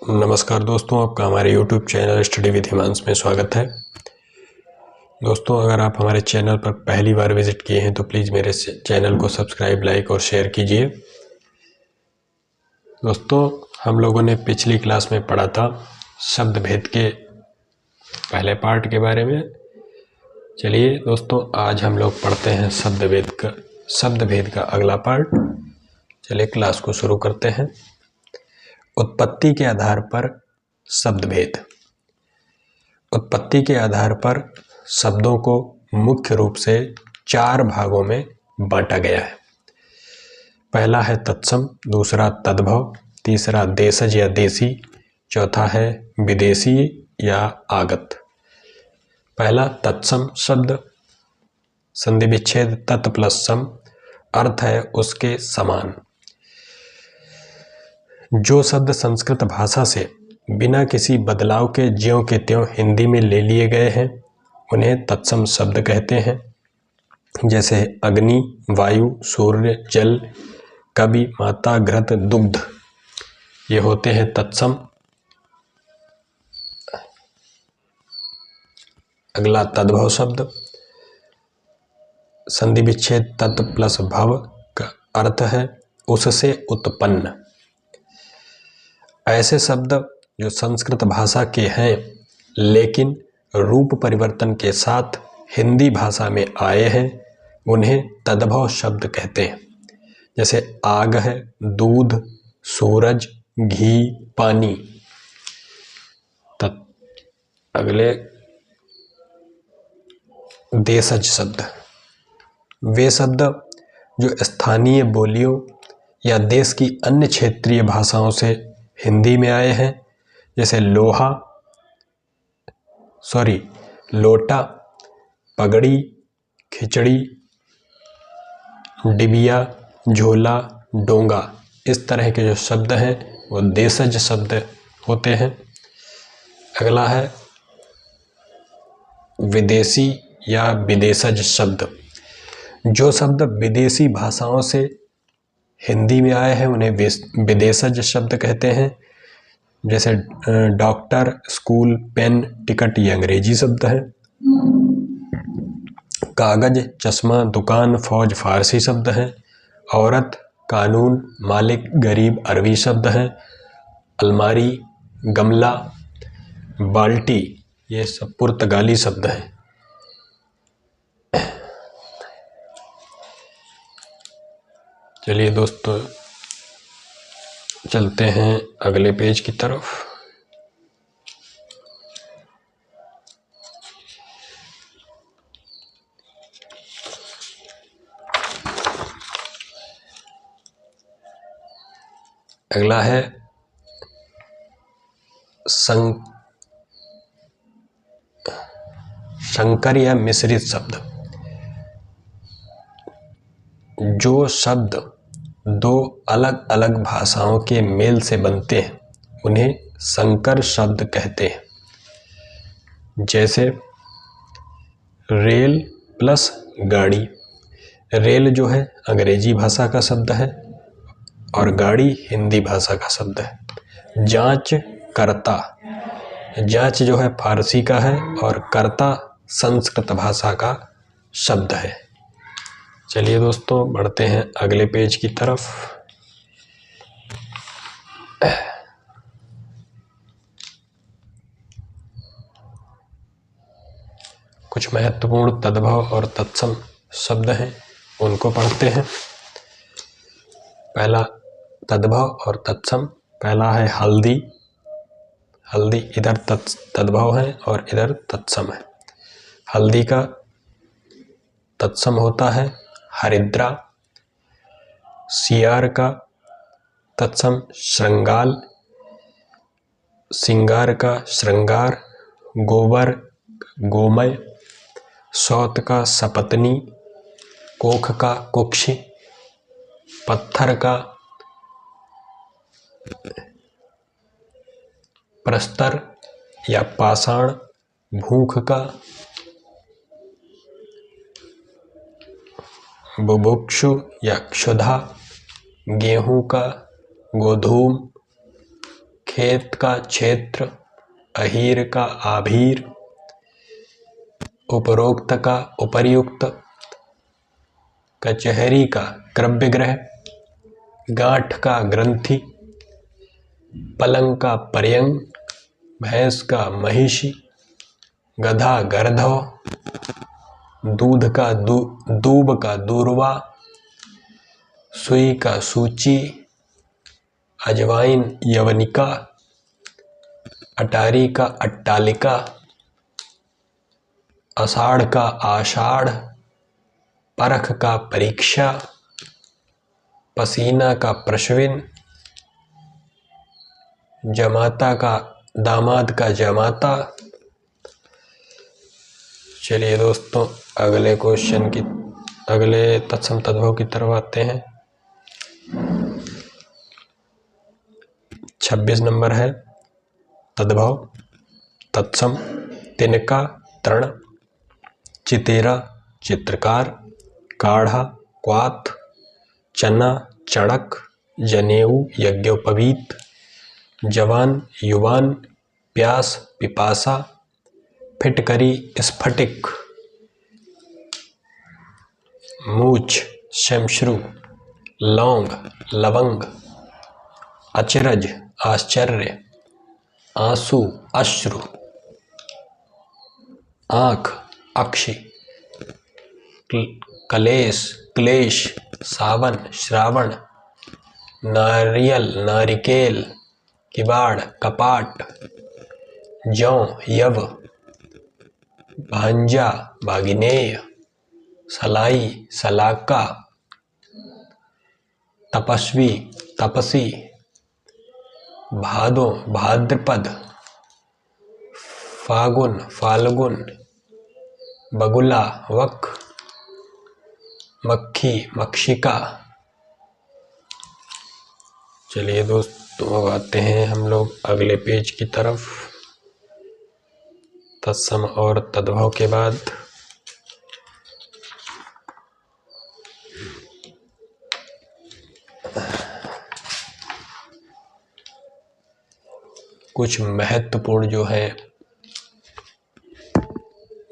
नमस्कार दोस्तों, आपका हमारे YouTube channel study with Himansh में स्वागत है। दोस्तों, अगर आप हमारे चैनल पर पहली बार विजिट किए हैं तो प्लीज़ मेरे चैनल को सब्सक्राइब, लाइक और शेयर कीजिए। दोस्तों, हम लोगों ने पिछली क्लास में पढ़ा था शब्द भेद के पहले पार्ट के बारे में। चलिए दोस्तों, आज हम लोग पढ़ते हैं शब्द भेद का अगला पार्ट। चलिए क्लास को शुरू करते हैं। उत्पत्ति के आधार पर शब्द भेद। उत्पत्ति के आधार पर शब्दों को मुख्य रूप से 4 भागों में बांटा गया है। पहला है तत्सम, दूसरा तद्भव, तीसरा देशज या देसी, चौथा है विदेशी या आगत। पहला तत्सम शब्द, संधि विच्छेद तत् प्लस सम, अर्थ है उसके समान। जो शब्द संस्कृत भाषा से बिना किसी बदलाव के ज्यों के त्यों हिंदी में ले लिए गए हैं उन्हें तत्सम शब्द कहते हैं। जैसे अग्नि, वायु, सूर्य, जल, कवि, माता, घृत, दुग्ध, ये होते हैं तत्सम। अगला तद्भव शब्द, संधि विच्छेद तत् प्लस भव का अर्थ है उससे उत्पन्न। ऐसे शब्द जो संस्कृत भाषा के हैं लेकिन रूप परिवर्तन के साथ हिंदी भाषा में आए हैं उन्हें तद्भव शब्द कहते हैं। जैसे आग है, दूध, सूरज, घी, पानी। अगले देशज शब्द, वे शब्द जो स्थानीय बोलियों या देश की अन्य क्षेत्रीय भाषाओं से हिंदी में आए हैं। जैसे लोटा, पगड़ी, खिचड़ी, डिबिया, झोला, डोंगा, इस तरह के जो शब्द हैं वो देशज शब्द होते हैं। अगला है विदेशी या विदेशज शब्द। जो शब्द विदेशी भाषाओं से हिंदी में आए हैं उन्हें विदेशज शब्द कहते हैं। जैसे डॉक्टर, स्कूल, पेन, टिकट, ये अंग्रेजी शब्द है। कागज, चश्मा, दुकान, फौज, फारसी शब्द है। औरत, कानून, मालिक, गरीब, अरबी शब्द है। अलमारी, गमला, बाल्टी, ये सब पुर्तगाली शब्द हैं। चलिए दोस्तों, चलते हैं अगले पेज की तरफ। अगला है संकर या मिश्रित शब्द। जो शब्द 2 अलग अलग भाषाओं के मेल से बनते हैं उन्हें संकर शब्द कहते हैं। जैसे रेल प्लस गाड़ी। रेल जो है अंग्रेजी भाषा का शब्द है और गाड़ी हिंदी भाषा का शब्द है। जांच करता, जांच जो है फारसी का है और करता संस्कृत भाषा का शब्द है। चलिए दोस्तों, बढ़ते हैं अगले पेज की तरफ। कुछ महत्वपूर्ण तद्भव और तत्सम शब्द हैं, उनको पढ़ते हैं। पहला तद्भव और तत्सम। पहला है हल्दी। हल्दी इधर तद्भव है और इधर तत्सम है। हल्दी का तत्सम होता है हरिद्रा। सियार का तत्सम श्रृंगाल। सिंगार का श्रृंगार। गोबर गोमय। सौत का सपत्नी। कोख का कुक्ष। पत्थर का प्रस्तर या पाषाण। भूख का बुभुक्षु या क्षुधा। गेहूं का गोधूम। खेत का क्षेत्र, अहीर का आभीर, उपरोक्त का उपर्युक्त, कचहरी का क्रव्यगृह, गांठ का ग्रंथि, पलंग का पर्यंग, भैंस का महिषी, गधा गर्धव, दूध का दूब का दूरवा, सुई का सूची, अजवाइन यवनिका, अटारी का अट्टालिका, आषाढ़ का आषाढ़, परख का परीक्षा, पसीना का प्रश्विन, जमाता का दामाद का जमाता। चलिए दोस्तों, अगले क्वेश्चन की, अगले तत्सम तद्भव की तरफ आते हैं। 26 नंबर है तद्भव, तत्सम, तिनका, तृण, चितेरा, चित्रकार, काढ़ा, क्वाथ, चना, चणक, जनेऊ, यज्ञोपवीत, जवान, युवान, प्यास, पिपासा, फिटकरी, स्फटिक, मूछ, शमश्रु, लौंग, लवंग, अचरज, आश्चर्य, आंसू, अश्रु, आंख, अक्षि, कलेश, क्लेश, सावन, श्रावण, नारियल, नारिकेल, किवाड़, कपाट, जौ, यव, भांजा, भागिनेय, सलाई, सलाका, तपस्वी, तपसी, भादो, भाद्रपद, फागुन, फाल्गुन, बगुला, वक, मक्खी, मक्षिका। चलिए दोस्तों, अब आते हैं हम लोग अगले पेज की तरफ। तत्सम और तद्भव के बाद कुछ महत्वपूर्ण जो है,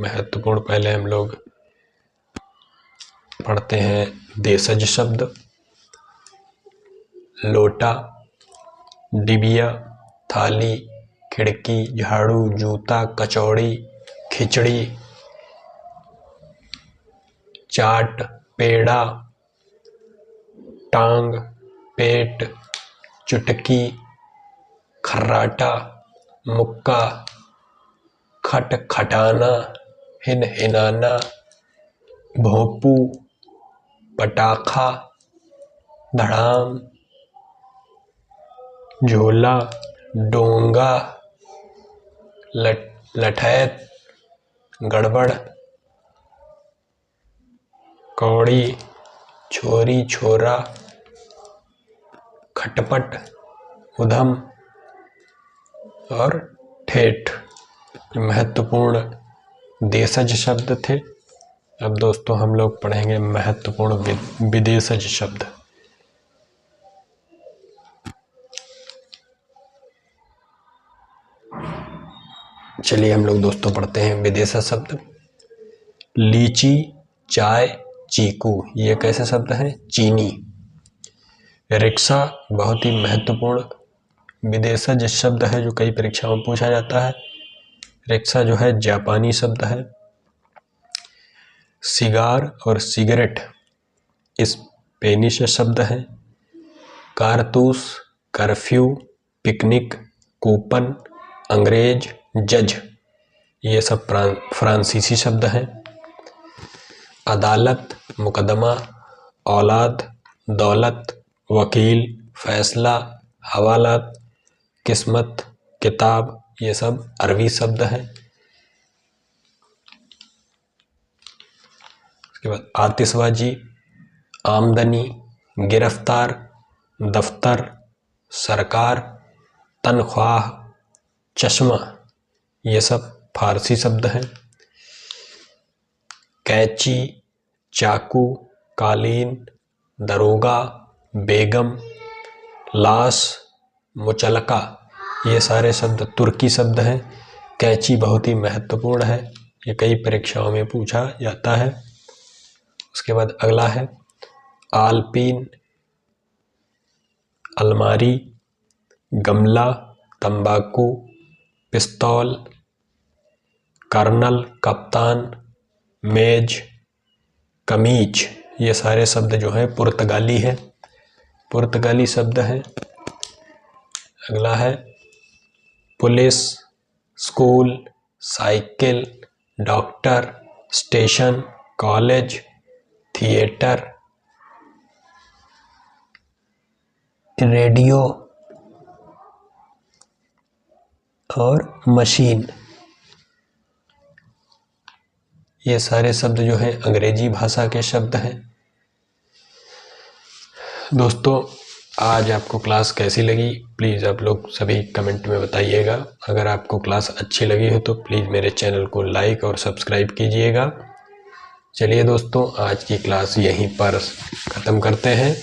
महत्वपूर्ण पहले हम लोग पढ़ते हैं। देशज शब्द, लोटा, डिबिया, थाली, खिड़की, झाड़ू, जूता, कचौड़ी, खिचड़ी, चाट, पेड़ा, टांग, पेट, चुटकी, खर्राटा, मुक्का, खट, खटाना, हिन, हिनाना, भोंपू, पटाखा, धड़ाम, झोला, डोंगा, लठैत, गड़बड़, कौड़ी, छोरी, छोरा, खटपट, उधम और ठेठ। महत्वपूर्ण देशज शब्द थे। अब दोस्तों हम लोग पढ़ेंगे महत्वपूर्ण विदेशज शब्द। चलिए हम लोग दोस्तों पढ़ते हैं विदेशज शब्द। लीची, चाय, चीकू, ये कैसे शब्द हैं? चीनी। रिक्शा बहुत ही महत्वपूर्ण विदेशज शब्द है जो कई परीक्षाओं में पूछा जाता है। रिक्शा जो है जापानी शब्द है। सिगार और सिगरेट स्पेनिश शब्द है। कारतूस, कर्फ्यू, पिकनिक, कूपन, अंग्रेज, जज, ये सब फ्रांसीसी शब्द हैं। अदालत, मुकदमा, औलाद, दौलत, वकील, फैसला, हवालात, किस्मत, किताब, ये सब अरबी शब्द हैं। उसके बाद आतिशबाजी, आमदनी, गिरफ्तार, दफ्तर, सरकार, तनख्वाह, चश्मा, ये सब फारसी शब्द हैं। कैंची, चाकू, कालीन, दरोगा, बेगम, लाश, मुचलका, ये सारे शब्द तुर्की शब्द हैं। कैंची बहुत ही महत्वपूर्ण है, ये कई परीक्षाओं में पूछा जाता है। उसके बाद अगला है आलपीन, अलमारी, गमला, तंबाकू, पिस्तौल, कर्नल, कप्तान, मेज, कमीज। ये सारे शब्द जो हैं पुर्तगाली हैं, पुर्तगाली शब्द हैं। अगला है police, school, cycle, doctor, station, college, theatre, radio और मशीन। ये सारे शब्द जो हैं अंग्रेजी भाषा के शब्द हैं। दोस्तों, आज आपको क्लास कैसी लगी प्लीज़ आप लोग सभी कमेंट में बताइएगा। अगर आपको क्लास अच्छी लगी हो तो प्लीज़ मेरे चैनल को लाइक और सब्सक्राइब कीजिएगा। चलिए दोस्तों, आज की क्लास यहीं पर ख़त्म करते हैं।